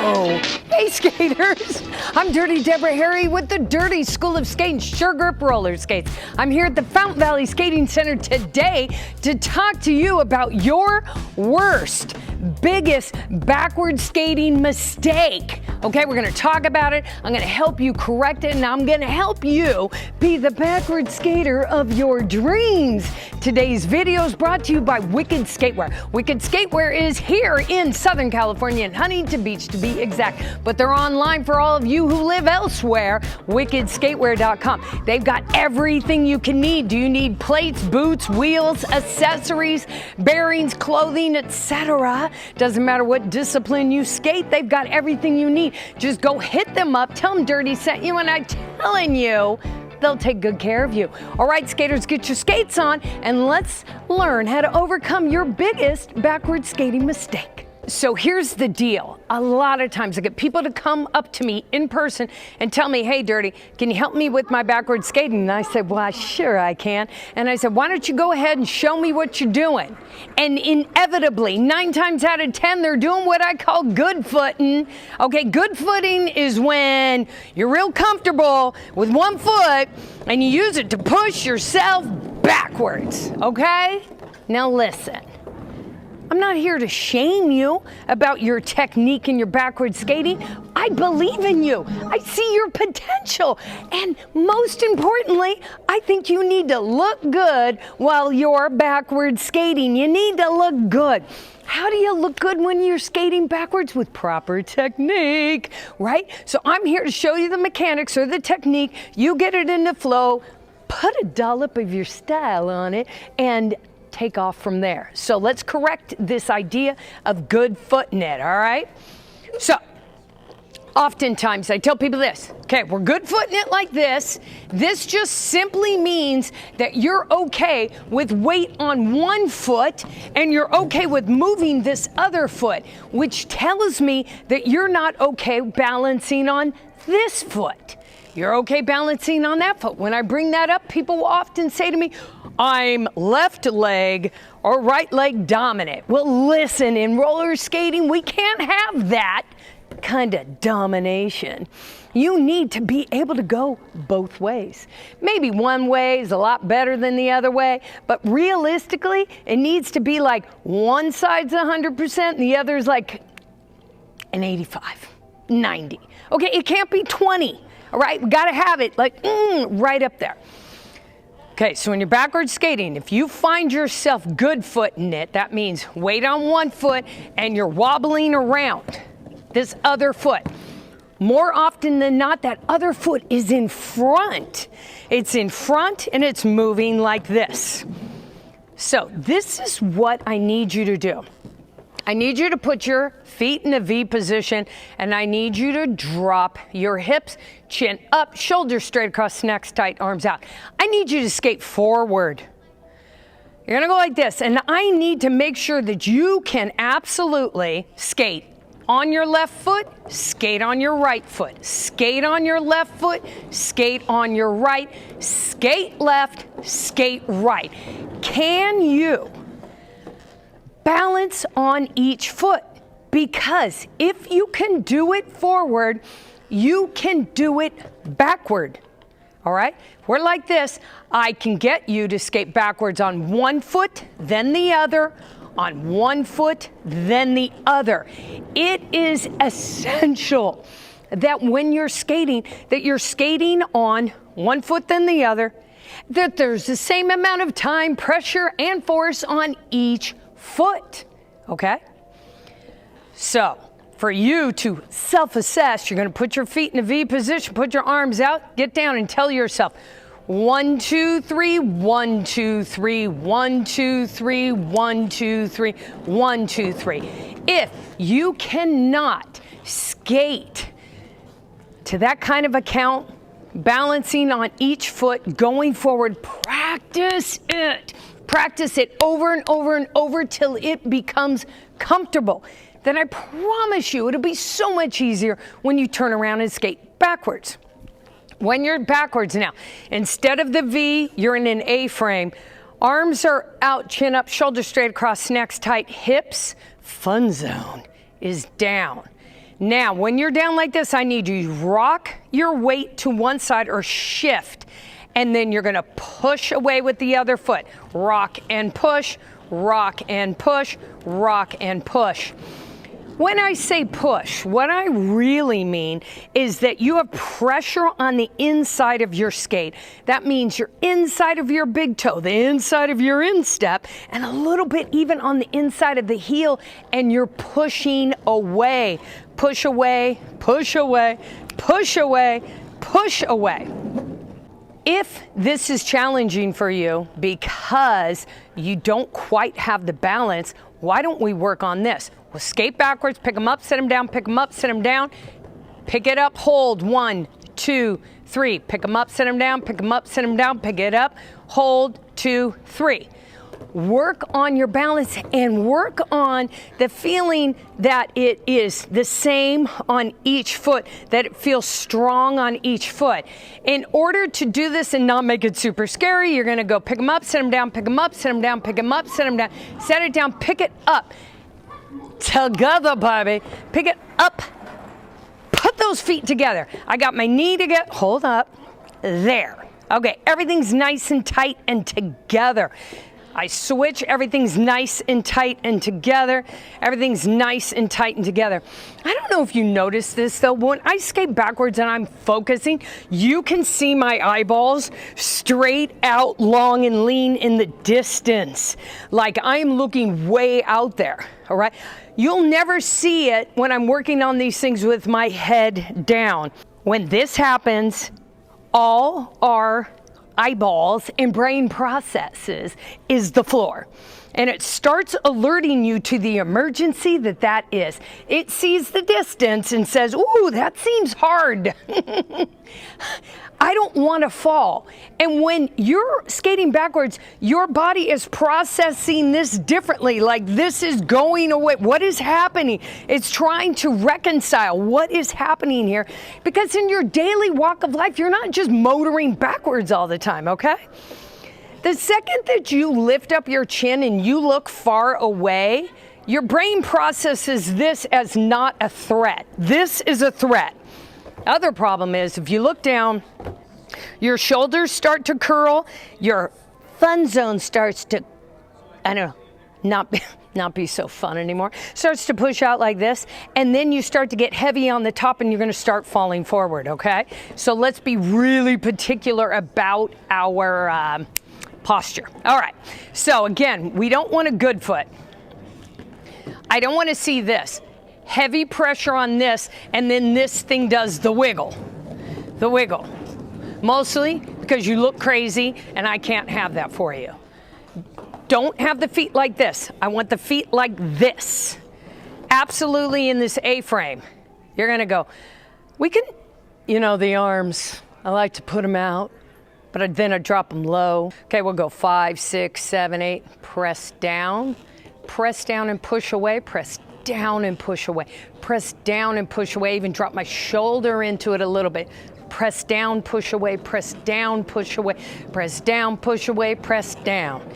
Whoa! Hey skaters! I'm Dirty Deborah Harry with the Dirty School of Skating Sure Grip Roller Skates. I'm here at the Fountain Valley Skating Center today to talk to you about your worst, biggest backward skating mistake. Okay, we're gonna talk about it. I'm gonna help you correct it, and I'm gonna help you be the backward skater of your dreams. Today's video is brought to you by Wicked Skatewear. Wicked Skatewear is here in Southern California in Huntington Beach to be exact, but they're online for all of you who live elsewhere, wickedskatewear.com. They've got everything you can need. Do you need plates, boots, wheels, accessories, bearings, clothing, etc.? Doesn't matter what discipline you skate, they've got everything you need. Just go hit them up, tell them Dirty sent you, and I'm telling you, they'll take good care of you. All right, skaters, get your skates on and let's learn how to overcome your biggest backward skating mistake. So here's the deal. A lot of times I get people to come up to me in person and tell me, hey, Dirty, can you help me with my backward skating? And I said, well, sure I can. And I said, why don't you go ahead and show me what you're doing? And inevitably, 9 times out of 10, they're doing what I call good footing. Okay, good footing is when you're real comfortable with one foot and you use it to push yourself backwards, okay? Now listen. I'm not here to shame you about your technique and your backward skating. I believe in you. I see your potential. And most importantly, I think you need to look good while you're backward skating. You need to look good. How do you look good when you're skating backwards? With proper technique, right? So I'm here to show you the mechanics or the technique. You get it into flow, put a dollop of your style on it, and take off from there. So let's correct this idea of good footing it, all right? So oftentimes I tell people this, okay, we're good footing it like this. This just simply means that you're okay with weight on one foot and you're okay with moving this other foot, which tells me that you're not okay balancing on this foot. You're okay balancing on that foot. When I bring that up, people will often say to me, I'm left leg or right leg dominant. Well, listen, in roller skating, we can't have that kind of domination. You need to be able to go both ways. Maybe one way is a lot better than the other way, but realistically, it needs to be like one side's 100% and the other's like an 85, 90. Okay, it can't be 20. All right, we gotta have it like right up there. Okay, so when you're backward skating, if you find yourself good footing it, that means weight on one foot and you're wobbling around this other foot. More often than not, that other foot is in front. It's in front and it's moving like this. So this is what I need you to do. I need you to put your feet in a V position and I need you to drop your hips, chin up, shoulders straight across, necks tight, arms out. I need you to skate forward. You're gonna go like this, and I need to make sure that you can absolutely skate on your left foot, skate on your right foot, skate on your left foot, skate on your right, skate left, skate right. Can you balance on each foot? Because if you can do it forward, you can do it backward. All right? We're like this. I can get you to skate backwards on one foot, then the other, on one foot, then the other. It is essential that when you're skating, that you're skating on one foot, then the other, that there's the same amount of time, pressure, and force on each foot, okay? So for you to self-assess, you're gonna put your feet in a V position, put your arms out, get down and tell yourself, 1, 2, 3, 1, 2, 3, 1, 2, 3, 1, 2, 3, 1, 2, 3. If you cannot skate to that kind of a count, balancing on each foot, going forward, practice it. Practice it over and over and over till it becomes comfortable. Then I promise you it'll be so much easier when you turn around and skate backwards. When you're backwards now, instead of the V, you're in an A-frame. Arms are out, chin up, shoulders straight across, necks tight, hips, fun zone is down. Now, when you're down like this, I need you to rock your weight to one side or shift, and then you're gonna push away with the other foot. Rock and push, rock and push, rock and push. When I say push, what I really mean is that you have pressure on the inside of your skate. That means your inside of your big toe, the inside of your instep, and a little bit even on the inside of the heel, and you're pushing away. Push away, push away, push away, push away. If this is challenging for you because you don't quite have the balance, why don't we work on this? We'll skate backwards, pick them up, set them down, pick them up, set them down, pick it up, hold, 1, 2, 3, pick them up, set them down, pick them up, set them down, pick it up, hold, 2, 3. Work on your balance and work on the feeling that it is the same on each foot, that it feels strong on each foot. In order to do this and not make it super scary, you're gonna go pick them up, set them down, pick them up, set them down, pick them up, set them down, set it down, pick it up. Together, baby. Pick it up. Put those feet together. I got my knee to get, hold up, there. Okay, everything's nice and tight and together. I switch, everything's nice and tight and together. Everything's nice and tight and together. I don't know if you notice this though, when I skate backwards and I'm focusing, you can see my eyeballs straight out, long and lean in the distance. Like I'm looking way out there, all right? You'll never see it when I'm working on these things with my head down. When this happens, all our eyeballs and brain processes is the floor. And it starts alerting you to the emergency that is. It sees the distance and says, ooh, that seems hard. I don't want to fall. And when you're skating backwards, your body is processing this differently. Like this is going away. What is happening? It's trying to reconcile what is happening here. Because in your daily walk of life, you're not just motoring backwards all the time, okay? The second that you lift up your chin and you look far away, your brain processes this as not a threat. This is a threat. Other problem is if you look down, your shoulders start to curl, your fun zone starts to, I don't know, not be so fun anymore, starts to push out like this, and then you start to get heavy on the top and you're gonna start falling forward, okay? So let's be really particular about our posture. All right, so again, we don't want a good foot. I don't wanna see this. Heavy pressure on this, and then this thing does the wiggle. The wiggle. Mostly because you look crazy, and I can't have that for you. Don't have the feet like this. I want the feet like this. Absolutely in this A-frame. You're gonna go, we can, you know, the arms, I like to put them out, but then I drop them low. Okay, we'll go 5, 6, 7, 8, press down and push away, press down and push away, press down and push away, even drop my shoulder into it a little bit. Press down, push away, press down, push away, press down, push away, press down.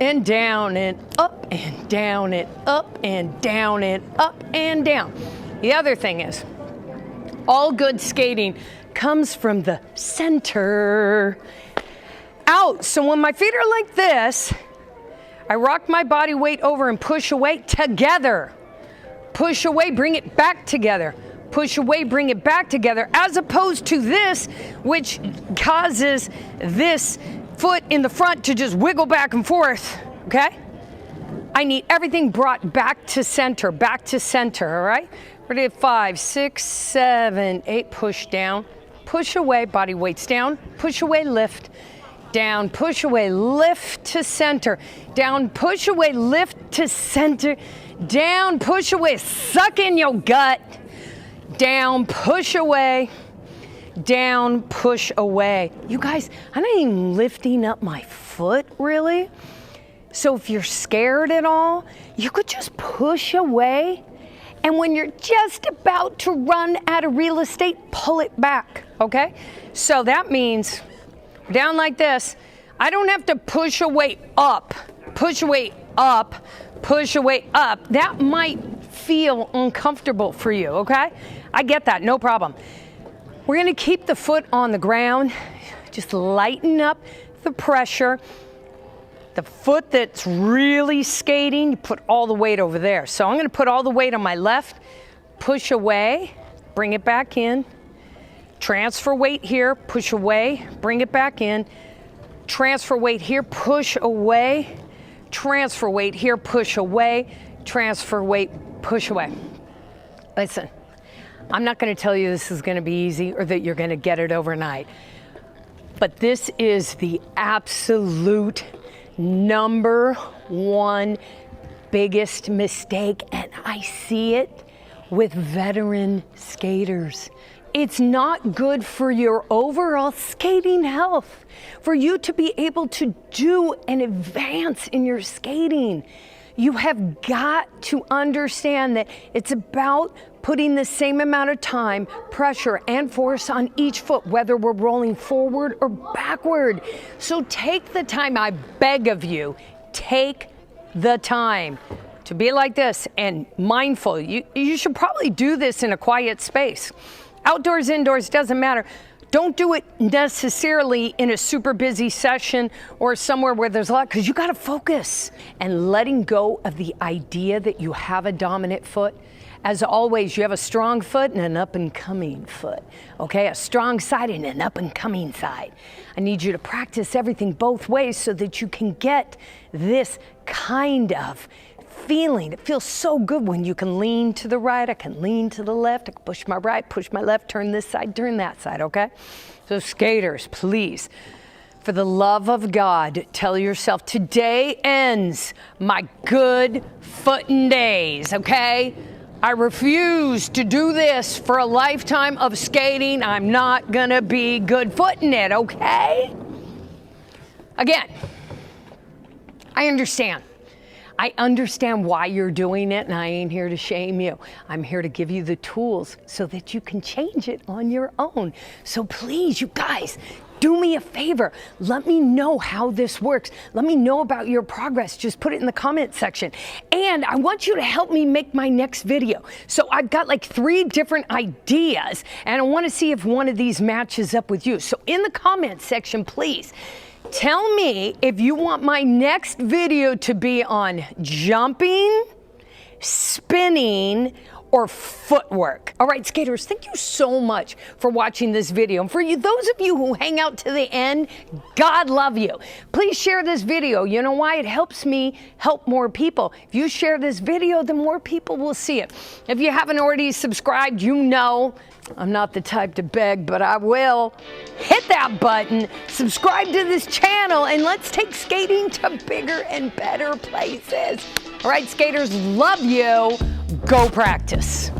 And down and up and down and up and down and up and down. The other thing is, all good skating comes from the center out. So when my feet are like this, I rock my body weight over and push away together. Push away, bring it back together. Push away, bring it back together, as opposed to this, which causes this foot in the front to just wiggle back and forth, okay? I need everything brought back to center, all right? Ready at 5, 6, 7, 8, push down, push away, body weights down, push away, lift, down, push away, lift to center, down, push away, lift to center, down, push away, suck in your gut, down, push away, down, push away. You guys, I'm not even lifting up my foot, really. So if you're scared at all, you could just push away. And when you're just about to run out of real estate, pull it back, okay? So that means down like this, I don't have to push away up, push away up, push away up. That might feel uncomfortable for you, okay? I get that, no problem. We're gonna keep the foot on the ground, just lighten up the pressure. The foot that's really skating, you put all the weight over there. So I'm gonna put all the weight on my left, push away, bring it back in, transfer weight here, push away, bring it back in, transfer weight here, push away, transfer weight here, push away, transfer weight, push away. Listen, I'm not gonna tell you this is gonna be easy or that you're gonna get it overnight, but this is the absolute number one biggest mistake, and I see it with veteran skaters. It's not good for your overall skating health, for you to be able to do an advance in your skating. You have got to understand that it's about putting the same amount of time, pressure, and force on each foot, whether we're rolling forward or backward. So take the time, I beg of you, take the time to be like this and mindful. You should probably do this in a quiet space. Outdoors, indoors, doesn't matter. Don't do it necessarily in a super busy session or somewhere where there's a lot, because you got to focus. And letting go of the idea that you have a dominant foot. As always, you have a strong foot and an up and coming foot, okay? A strong side and an up and coming side. I need you to practice everything both ways so that you can get this kind of feeling. It feels so good when you can lean to the right, I can lean to the left, I can push my right, push my left, turn this side, turn that side, okay? So skaters, please, for the love of God, tell yourself, today ends my good footing days, okay? I refuse to do this for a lifetime of skating. I'm not gonna be good footing it, okay? Again, I understand. I understand why you're doing it, and I ain't here to shame you. I'm here to give you the tools so that you can change it on your own. So please, you guys, do me a favor. Let me know how this works. Let me know about your progress. Just put it in the comment section. And I want you to help me make my next video. So I've got like 3 different ideas, and I want to see if one of these matches up with you. So in the comment section, please, tell me if you want my next video to be on jumping, spinning, or footwork. All right, skaters, thank you so much for watching this video. And for you, those of you who hang out to the end, God love you. Please share this video. You know why? It helps me help more people. If you share this video, then more people will see it. If you haven't already subscribed, you know I'm not the type to beg, but I will. Hit that button, subscribe to this channel, and let's take skating to bigger and better places. All right, skaters, love you. Go practice.